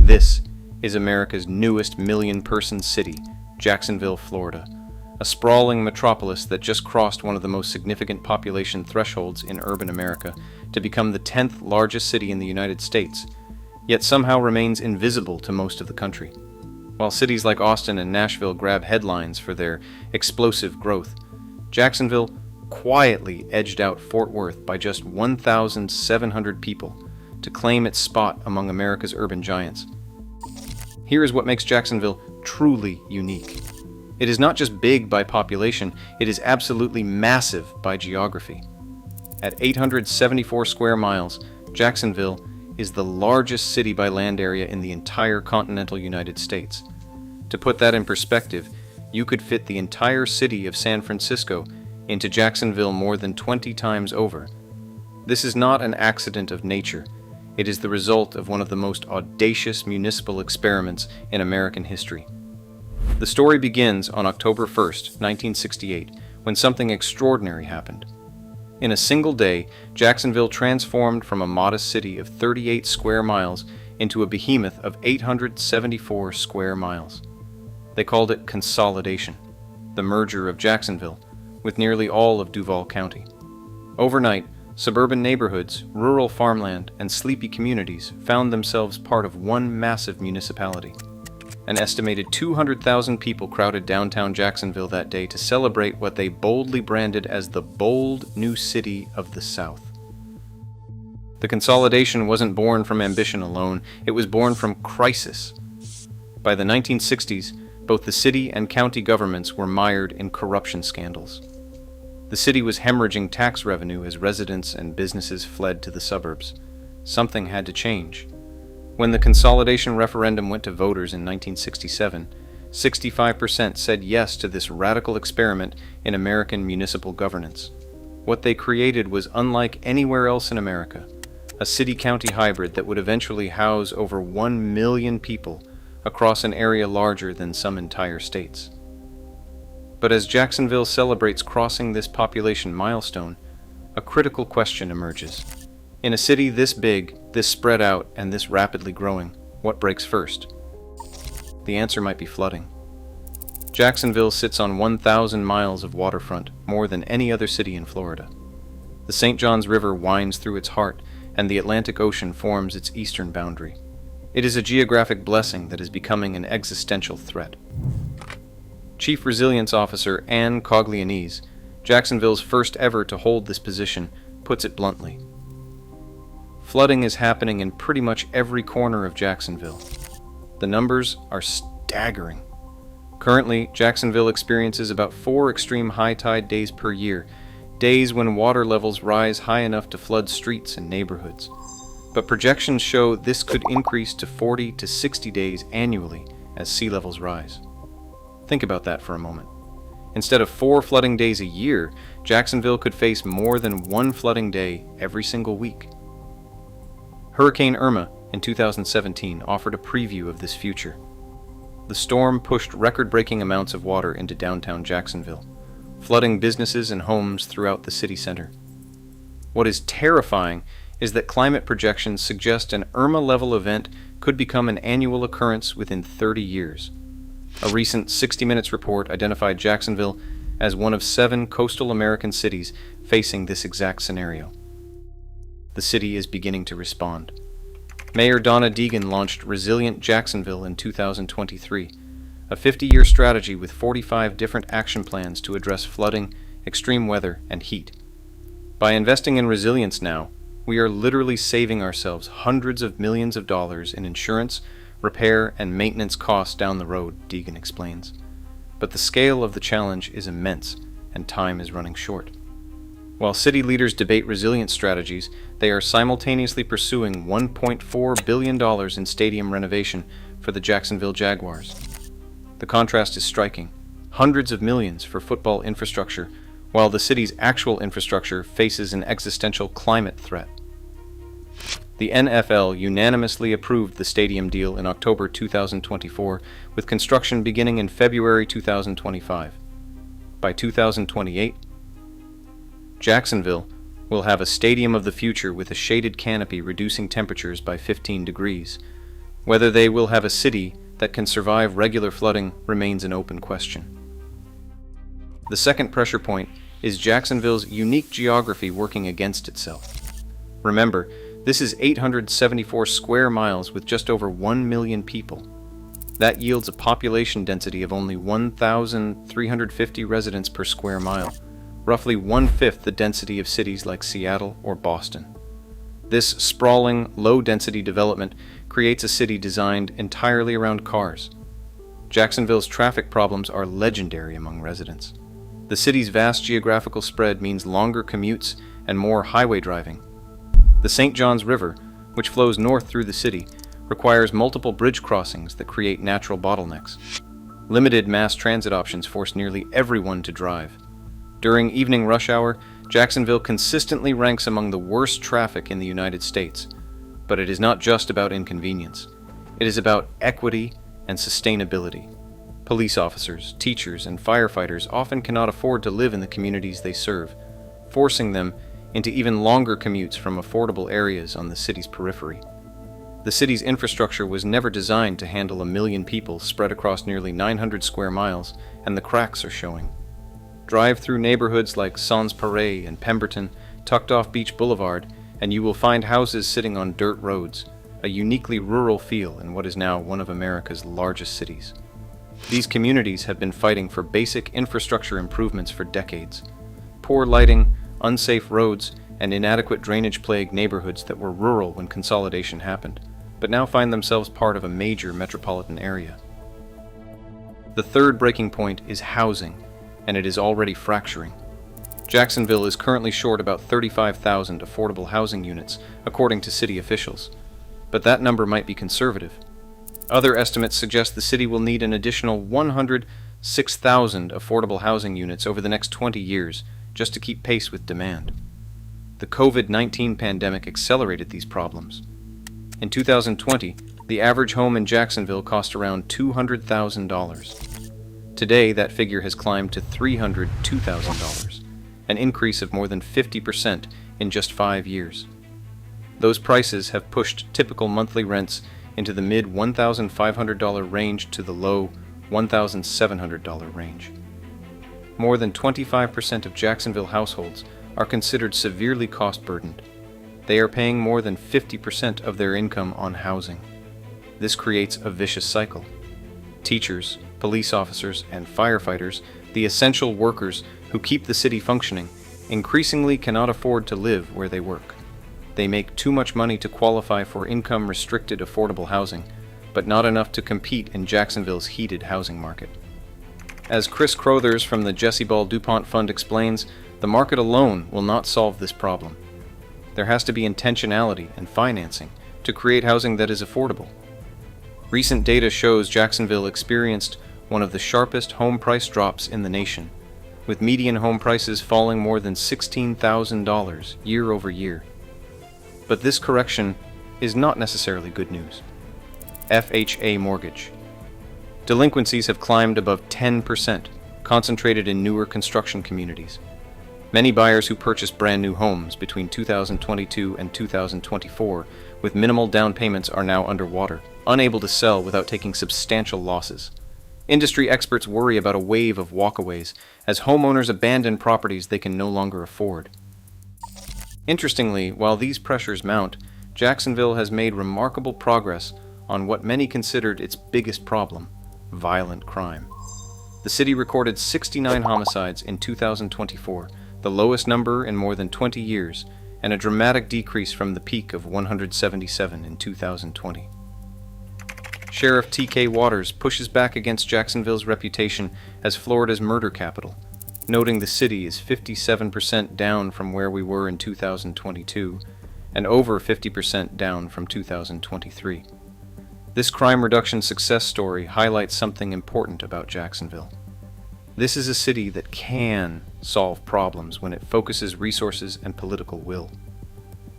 This is America's newest million-person city, Jacksonville, Florida, a sprawling metropolis that just crossed one of the most significant population thresholds in urban America to become the 10th largest city in the United States, yet somehow remains invisible to most of the country. While cities like Austin and Nashville grab headlines for their explosive growth, Jacksonville quietly edged out Fort Worth by just 1,700 people to claim its spot among America's urban giants. Here is what makes Jacksonville truly unique. It is not just big by population, it is absolutely massive by geography. At 874 square miles, Jacksonville is the largest city by land area in the entire continental United States. To put that in perspective, you could fit the entire city of San Francisco into Jacksonville more than 20 times over. This is not an accident of nature. It is the result of one of the most audacious municipal experiments in American history. The story begins on October 1st, 1968, when something extraordinary happened. In a single day, Jacksonville transformed from a modest city of 38 square miles into a behemoth of 874 square miles. They called it consolidation, the merger of Jacksonville with nearly all of Duval County. Overnight, suburban neighborhoods, rural farmland, and sleepy communities found themselves part of one massive municipality. An estimated 200,000 people crowded downtown Jacksonville that day to celebrate what they boldly branded as the bold new city of the South. The consolidation wasn't born from ambition alone, it was born from crisis. By the 1960s, both the city and county governments were mired in corruption scandals. The city was hemorrhaging tax revenue as residents and businesses fled to the suburbs. Something had to change. When the consolidation referendum went to voters in 1967, 65% said yes to this radical experiment in American municipal governance. What they created was unlike anywhere else in America, a city-county hybrid that would eventually house over 1 million people across an area larger than some entire states. But as Jacksonville celebrates crossing this population milestone, a critical question emerges. In a city this big, this spread out, and this rapidly growing, what breaks first? The answer might be flooding. Jacksonville sits on 1,000 miles of waterfront, more than any other city in Florida. The St. Johns River winds through its heart, and the Atlantic Ocean forms its eastern boundary. It is a geographic blessing that is becoming an existential threat. Chief Resilience Officer Ann Coglianese, Jacksonville's first ever to hold this position, puts it bluntly. Flooding is happening in pretty much every corner of Jacksonville. The numbers are staggering. Currently, Jacksonville experiences about 4 extreme high tide days per year, days when water levels rise high enough to flood streets and neighborhoods. But projections show this could increase to 40 to 60 days annually as sea levels rise. Think about that for a moment. Instead of 4 flooding days a year, Jacksonville could face more than 1 flooding day every single week. Hurricane Irma in 2017 offered a preview of this future. The storm pushed record-breaking amounts of water into downtown Jacksonville, flooding businesses and homes throughout the city center. What is terrifying is that climate projections suggest an Irma-level event could become an annual occurrence within 30 years. A recent 60 Minutes report identified Jacksonville as one of 7 coastal American cities facing this exact scenario. The city is beginning to respond. Mayor Donna Deegan launched Resilient Jacksonville in 2023, a 50-year strategy with 45 different action plans to address flooding, extreme weather, and heat. By investing in resilience now, we are literally saving ourselves hundreds of millions of dollars in insurance, repair, and maintenance costs down the road, Deegan explains. But the scale of the challenge is immense, and time is running short. While city leaders debate resilience strategies, they are simultaneously pursuing $1.4 billion in stadium renovation for the Jacksonville Jaguars. The contrast is striking. Hundreds of millions for football infrastructure, while the city's actual infrastructure faces an existential climate threat. The NFL unanimously approved the stadium deal in October 2024, with construction beginning in February 2025. By 2028, Jacksonville will have a stadium of the future with a shaded canopy reducing temperatures by 15 degrees. Whether they will have a city that can survive regular flooding remains an open question. The second pressure point is Jacksonville's unique geography working against itself. Remember, this is 874 square miles with just over 1 million people. That yields a population density of only 1,350 residents per square mile, roughly one-fifth the density of cities like Seattle or Boston. This sprawling, low-density development creates a city designed entirely around cars. Jacksonville's traffic problems are legendary among residents. The city's vast geographical spread means longer commutes and more highway driving. The St. Johns River, which flows north through the city, requires multiple bridge crossings that create natural bottlenecks. Limited mass transit options force nearly everyone to drive. During evening rush hour, Jacksonville consistently ranks among the worst traffic in the United States. But it is not just about inconvenience. It is about equity and sustainability. Police officers, teachers, and firefighters often cannot afford to live in the communities they serve, forcing them into even longer commutes from affordable areas on the city's periphery. The city's infrastructure was never designed to handle 1 million people spread across nearly 900 square miles, and the cracks are showing. Drive through neighborhoods like Sans Pareil and Pemberton, tucked off Beach Boulevard, and you will find houses sitting on dirt roads, a uniquely rural feel in what is now one of America's largest cities. These communities have been fighting for basic infrastructure improvements for decades. Poor lighting, unsafe roads, and inadequate drainage-plagued neighborhoods that were rural when consolidation happened, but now find themselves part of a major metropolitan area. The third breaking point is housing, and it is already fracturing. Jacksonville is currently short about 35,000 affordable housing units, according to city officials, but that number might be conservative. Other estimates suggest the city will need an additional 106,000 affordable housing units over the next 20 years just to keep pace with demand. The COVID-19 pandemic accelerated these problems. In 2020, the average home in Jacksonville cost around $200,000. Today, that figure has climbed to $302,000, an increase of more than 50% in just 5 years. Those prices have pushed typical monthly rents into the mid $1,500 range to the low $1,700 range. More than 25% of Jacksonville households are considered severely cost-burdened. They are paying more than 50% of their income on housing. This creates a vicious cycle. Teachers, police officers, and firefighters, the essential workers who keep the city functioning, increasingly cannot afford to live where they work. They make too much money to qualify for income-restricted affordable housing, but not enough to compete in Jacksonville's heated housing market. As Chris Crothers from the Jesse Ball DuPont Fund explains, the market alone will not solve this problem. There has to be intentionality and financing to create housing that is affordable. Recent data shows Jacksonville experienced one of the sharpest home price drops in the nation, with median home prices falling more than $16,000 year over year. But this correction is not necessarily good news. FHA mortgage. Delinquencies have climbed above 10%, concentrated in newer construction communities. Many buyers who purchased brand new homes between 2022 and 2024 with minimal down payments are now underwater, unable to sell without taking substantial losses. Industry experts worry about a wave of walkaways as homeowners abandon properties they can no longer afford. Interestingly, while these pressures mount, Jacksonville has made remarkable progress on what many considered its biggest problem: violent crime. The city recorded 69 homicides in 2024, the lowest number in more than 20 years, and a dramatic decrease from the peak of 177 in 2020. Sheriff T.K. Waters pushes back against Jacksonville's reputation as Florida's murder capital, noting the city is 57% down from where we were in 2022, and over 50% down from 2023. This crime reduction success story highlights something important about Jacksonville. This is a city that can solve problems when it focuses resources and political will.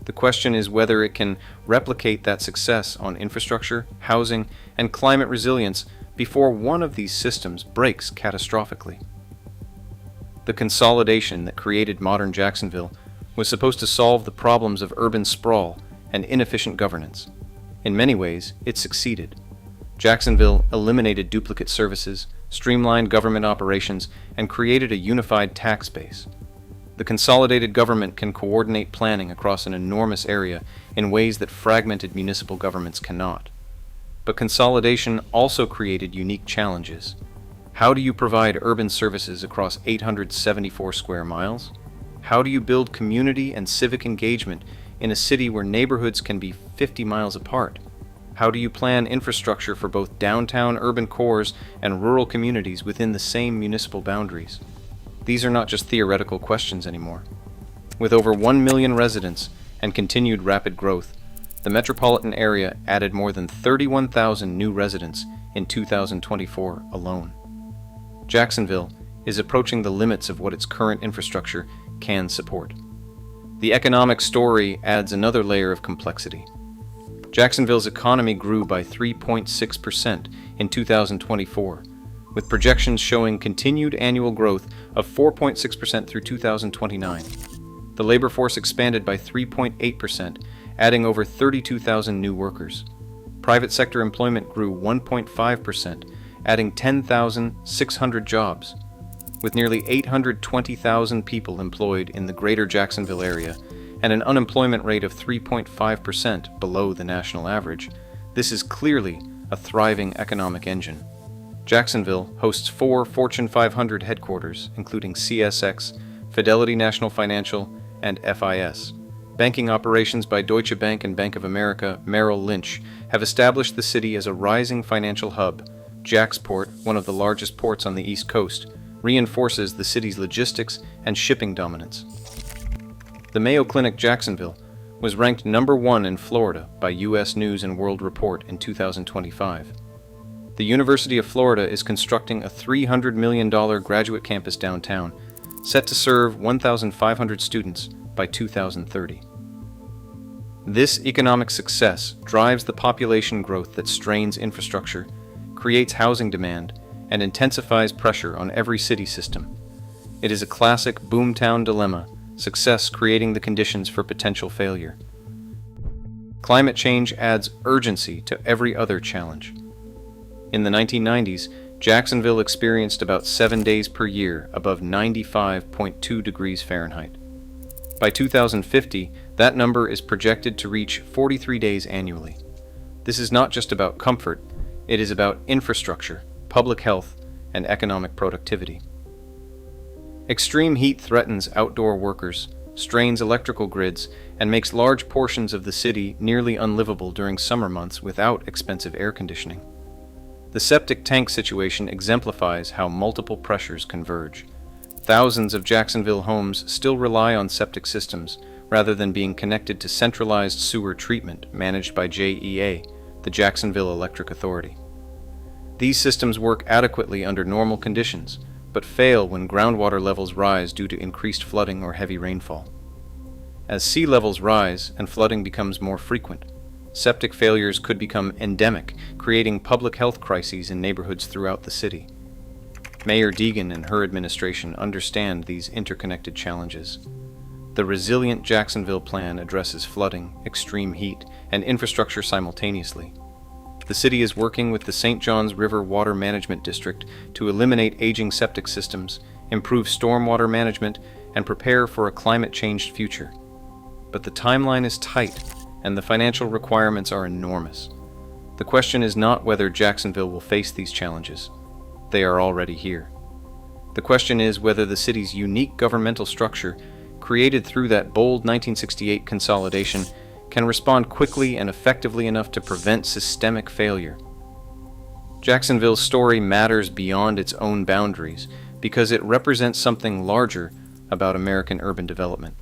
The question is whether it can replicate that success on infrastructure, housing, and climate resilience before one of these systems breaks catastrophically. The consolidation that created modern Jacksonville was supposed to solve the problems of urban sprawl and inefficient governance. In many ways, it succeeded. Jacksonville eliminated duplicate services, streamlined government operations, and created a unified tax base. The consolidated government can coordinate planning across an enormous area in ways that fragmented municipal governments cannot. But consolidation also created unique challenges. How do you provide urban services across 874 square miles? How do you build community and civic engagement in a city where neighborhoods can be 50 miles apart? How do you plan infrastructure for both downtown urban cores and rural communities within the same municipal boundaries? These are not just theoretical questions anymore. With over 1 million residents and continued rapid growth, the metropolitan area added more than 31,000 new residents in 2024 alone. Jacksonville is approaching the limits of what its current infrastructure can support. The economic story adds another layer of complexity. Jacksonville's economy grew by 3.6% in 2024, with projections showing continued annual growth of 4.6% through 2029. The labor force expanded by 3.8%, adding over 32,000 new workers. Private sector employment grew 1.5%, adding 10,600 jobs. With nearly 820,000 people employed in the greater Jacksonville area and an unemployment rate of 3.5% below the national average, this is clearly a thriving economic engine. Jacksonville hosts 4 Fortune 500 headquarters, including CSX, Fidelity National Financial, and FIS. Banking operations by Deutsche Bank and Bank of America Merrill Lynch have established the city as a rising financial hub. Jacksport, one of the largest ports on the East Coast, reinforces the city's logistics and shipping dominance. The Mayo Clinic Jacksonville was ranked number 1 in Florida by U.S. News & World Report in 2025. The University of Florida is constructing a $300 million graduate campus downtown, set to serve 1,500 students by 2030. This economic success drives the population growth that strains infrastructure, creates housing demand, and intensifies pressure on every city system. It is a classic boomtown dilemma, success creating the conditions for potential failure. Climate change adds urgency to every other challenge. In the 1990s, Jacksonville experienced about 7 days per year above 95.2 degrees Fahrenheit. By 2050, that number is projected to reach 43 days annually. This is not just about comfort, it is about infrastructure, public health, and economic productivity. Extreme heat threatens outdoor workers, strains electrical grids, and makes large portions of the city nearly unlivable during summer months without expensive air conditioning. The septic tank situation exemplifies how multiple pressures converge. Thousands of Jacksonville homes still rely on septic systems rather than being connected to centralized sewer treatment managed by JEA, the Jacksonville Electric Authority. These systems work adequately under normal conditions, but fail when groundwater levels rise due to increased flooding or heavy rainfall. As sea levels rise and flooding becomes more frequent, septic failures could become endemic, creating public health crises in neighborhoods throughout the city. Mayor Deegan and her administration understand these interconnected challenges. The Resilient Jacksonville Plan addresses flooding, extreme heat, and infrastructure simultaneously. The city is working with the St. Johns River Water Management District to eliminate aging septic systems, improve stormwater management, and prepare for a climate-changed future. But the timeline is tight, and the financial requirements are enormous. The question is not whether Jacksonville will face these challenges. They are already here. The question is whether the city's unique governmental structure, created through that bold 1968 consolidation, can respond quickly and effectively enough to prevent systemic failure. Jacksonville's story matters beyond its own boundaries because it represents something larger about American urban development.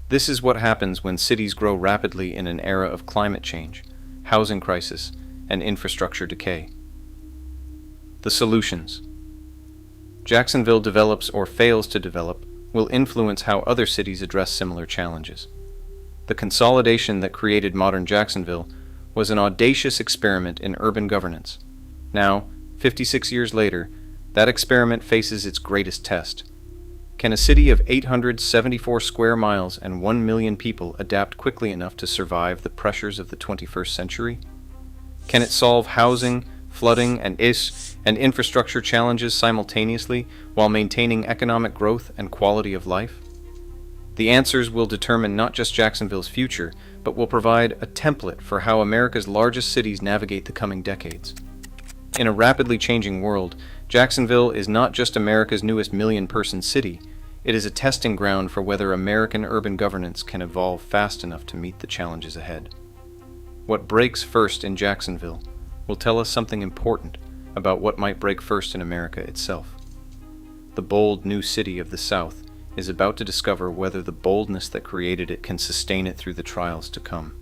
This is what happens when cities grow rapidly in an era of climate change, housing crisis, and infrastructure decay. The solutions. Jacksonville develops or fails to develop will influence how other cities address similar challenges. The consolidation that created modern Jacksonville was an audacious experiment in urban governance. Now, 56 years later, that experiment faces its greatest test. Can a city of 874 square miles and 1 million people adapt quickly enough to survive the pressures of the 21st century? Can it solve housing, flooding, and infrastructure challenges simultaneously while maintaining economic growth and quality of life? The answers will determine not just Jacksonville's future, but will provide a template for how America's largest cities navigate the coming decades. In a rapidly changing world, Jacksonville is not just America's newest million-person city, it is a testing ground for whether American urban governance can evolve fast enough to meet the challenges ahead. What breaks first in Jacksonville will tell us something important about what might break first in America itself. The bold new city of the South is about to discover whether the boldness that created it can sustain it through the trials to come.